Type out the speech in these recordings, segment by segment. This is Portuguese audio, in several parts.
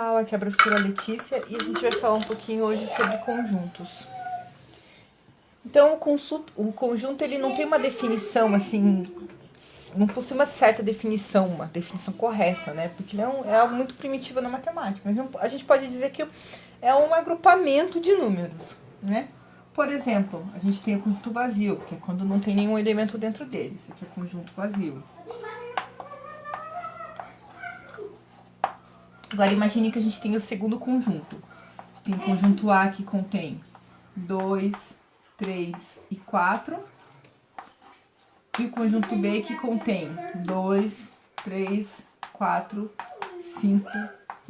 pessoal, aqui é a professora Letícia e a gente vai falar um pouquinho hoje sobre conjuntos. Então, o conjunto ele não tem uma definição assim, não possui uma certa definição, uma definição correta, né? Porque ele é algo muito primitivo na matemática. Mas a gente pode dizer que é um agrupamento de números, né? Por exemplo, a gente tem o conjunto vazio, que é quando não tem nenhum elemento dentro dele. Esse aqui é o conjunto vazio. Agora, imagine que a gente tem o segundo conjunto. A gente tem o conjunto A que contém 2, 3 e 4. E o conjunto B que contém 2, 3, 4, 5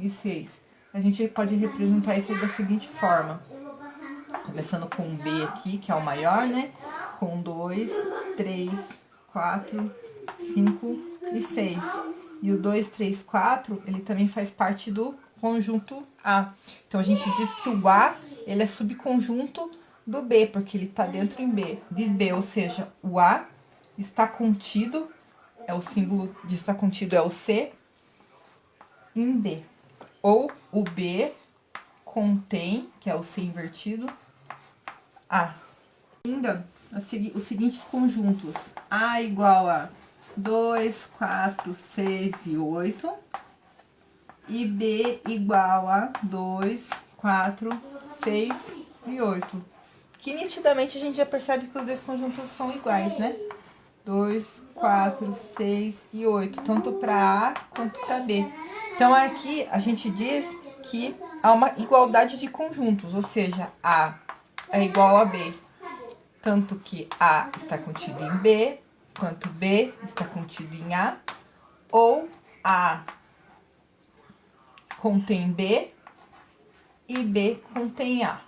e 6. A gente pode representar isso da seguinte forma. Começando com o B aqui, que é o maior, né? Com 2, 3, 4, 5 e 6. E o 2, 3, 4, ele também faz parte do conjunto A. Então, a gente diz que o A, ele é subconjunto do B, porque ele está dentro de B, ou seja, o A está contido, é o símbolo de estar contido, é o C, em B. Ou o B contém, que é o C invertido, A. Ainda, os seguintes conjuntos. A igual a 2, 4, 6 e 8. E B igual a 2, 4, 6 e 8. Que nitidamente a gente já percebe que os dois conjuntos são iguais, né? 2, 4, 6 e 8. Tanto para A quanto para B. Então, aqui a gente diz que há uma igualdade de conjuntos. Ou seja, A é igual a B. Tanto que A está contido em B, quanto B está contido em A, ou A contém B e B contém A.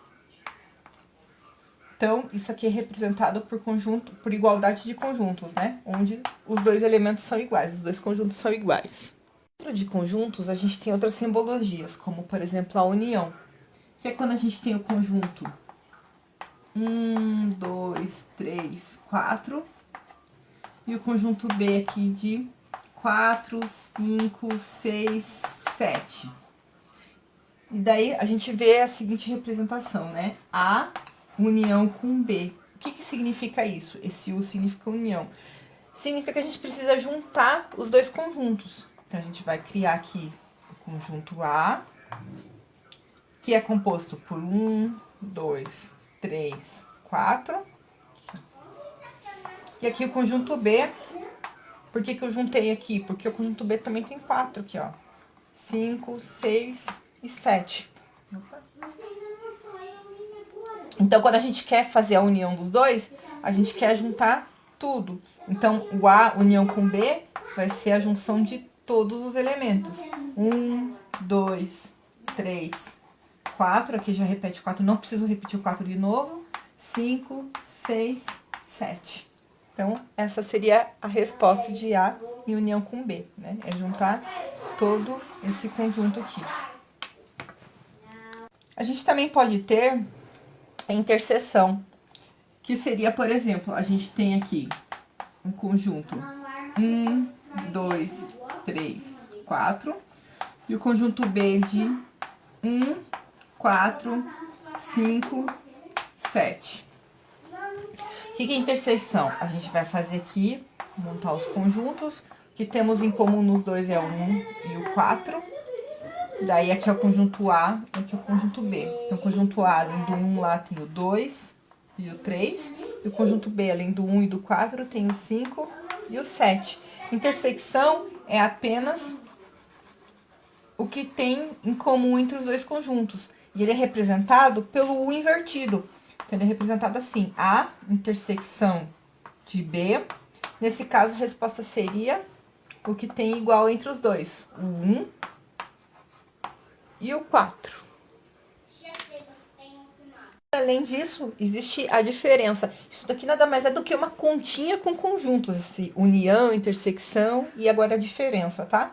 Então, isso aqui é representado por igualdade de conjuntos, né? Onde os dois elementos são iguais, os dois conjuntos são iguais. Dentro de conjuntos, a gente tem outras simbologias, como, por exemplo, a união, que é quando a gente tem o conjunto 1, 2, 3, 4, e o conjunto B aqui de 4, 5, 6, 7. E daí a gente vê a seguinte representação, né? A união com B. O que significa isso? Esse U significa união. Significa que a gente precisa juntar os dois conjuntos. Então, a gente vai criar aqui o conjunto A, que é composto por 1, 2, 3, 4. E aqui o conjunto B. Por que eu juntei aqui? Porque o conjunto B também tem 4 aqui, ó. 5, 6 e 7. Então, quando a gente quer fazer a união dos dois, a gente quer juntar tudo. Então, o A união com B vai ser a junção de todos os elementos. 1, 2, 3, 4. Aqui já repete 4, não preciso repetir o 4 de novo. 5, 6, 7. Então, essa seria a resposta de A em união com B, né? É juntar todo esse conjunto aqui. A gente também pode ter a interseção, que seria, por exemplo, a gente tem aqui um conjunto 1, 2, 3, 4, e o conjunto B de 1, 4, 5, 7. O que é interseção? A gente vai fazer aqui, montar os conjuntos. O que temos em comum nos dois é o 1 e o 4. Daí aqui é o conjunto A, aqui é o conjunto B. Então, o conjunto A, além do 1 lá, tem o 2 e o 3. E o conjunto B, além do 1 e do 4, tem o 5 e o 7. Intersecção é apenas o que tem em comum entre os dois conjuntos. E ele é representado pelo U invertido. Então, ele é representado assim, A intersecção de B. Nesse caso, a resposta seria o que tem igual entre os dois, o 1 e o 4. Além disso, existe a diferença. Isso daqui nada mais é do que uma continha com conjuntos, esse união, intersecção e agora a diferença, tá?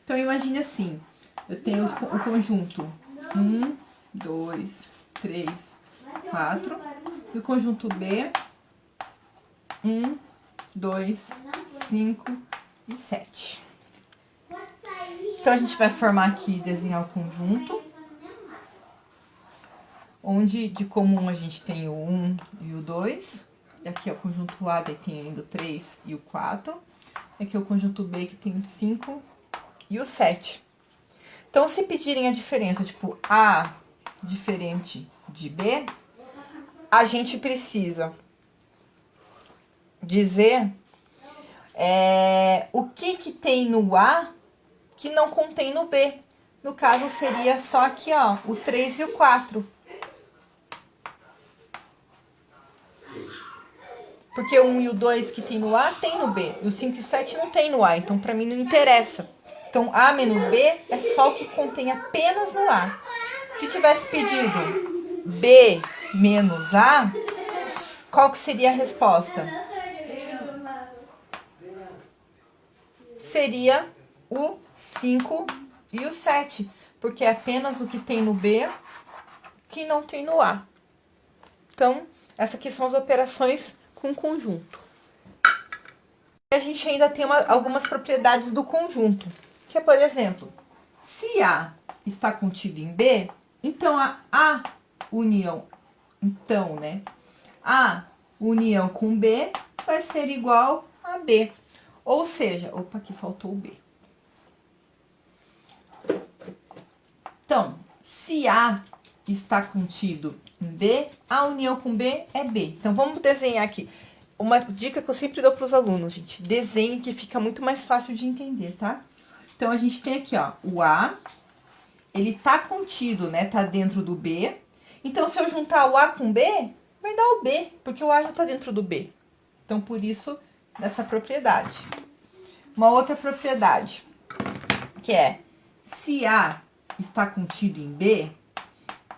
Então, imagine assim, eu tenho o conjunto 1, 2, 3, 4, e o conjunto B, 1, 2, 5 e 7. Então, a gente vai formar aqui, desenhar o conjunto, onde de comum a gente tem o 1 e o 2. Aqui é o conjunto A, daí tem ainda o 3 e o 4. Aqui é o conjunto B, que tem o 5 e o 7. Então, se pedirem a diferença, tipo, A diferente de B, a gente precisa dizer o que tem no A que não contém no B. No caso, seria só aqui, ó, o 3 e o 4. Porque o 1 e o 2 que tem no A tem no B. E o 5 e o 7 não tem no A, então pra mim não interessa. Então, A menos B é só o que contém apenas no A. Se tivesse pedido B menos A, qual que seria a resposta? Seria o 5 e o 7, porque é apenas o que tem no B que não tem no A. Então, essas aqui são as operações com conjunto. A gente ainda tem algumas propriedades do conjunto, que é, por exemplo, se A está contido em B, então A união com B vai ser igual a B. Ou seja, opa, aqui faltou o B. Então, se A está contido em B, a união com B é B. Então, vamos desenhar aqui. Uma dica que eu sempre dou para os alunos, gente. Desenhe que fica muito mais fácil de entender, tá? Então, a gente tem aqui, ó, o A. Ele tá contido, né? Tá dentro do B. Então, se eu juntar o A com B, vai dar o B, porque o A já tá dentro do B. Então, por isso, dessa propriedade. Uma outra propriedade, que é, se A está contido em B,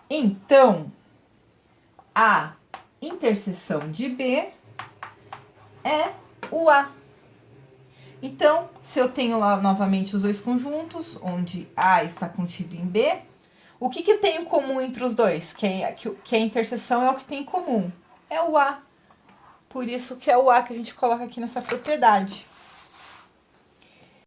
então, a interseção de B é o A. Então, se eu tenho lá novamente os dois conjuntos, onde A está contido em B, o que eu tenho em comum entre os dois? Que a interseção é o que tem em comum. É o A. Por isso que é o A que a gente coloca aqui nessa propriedade.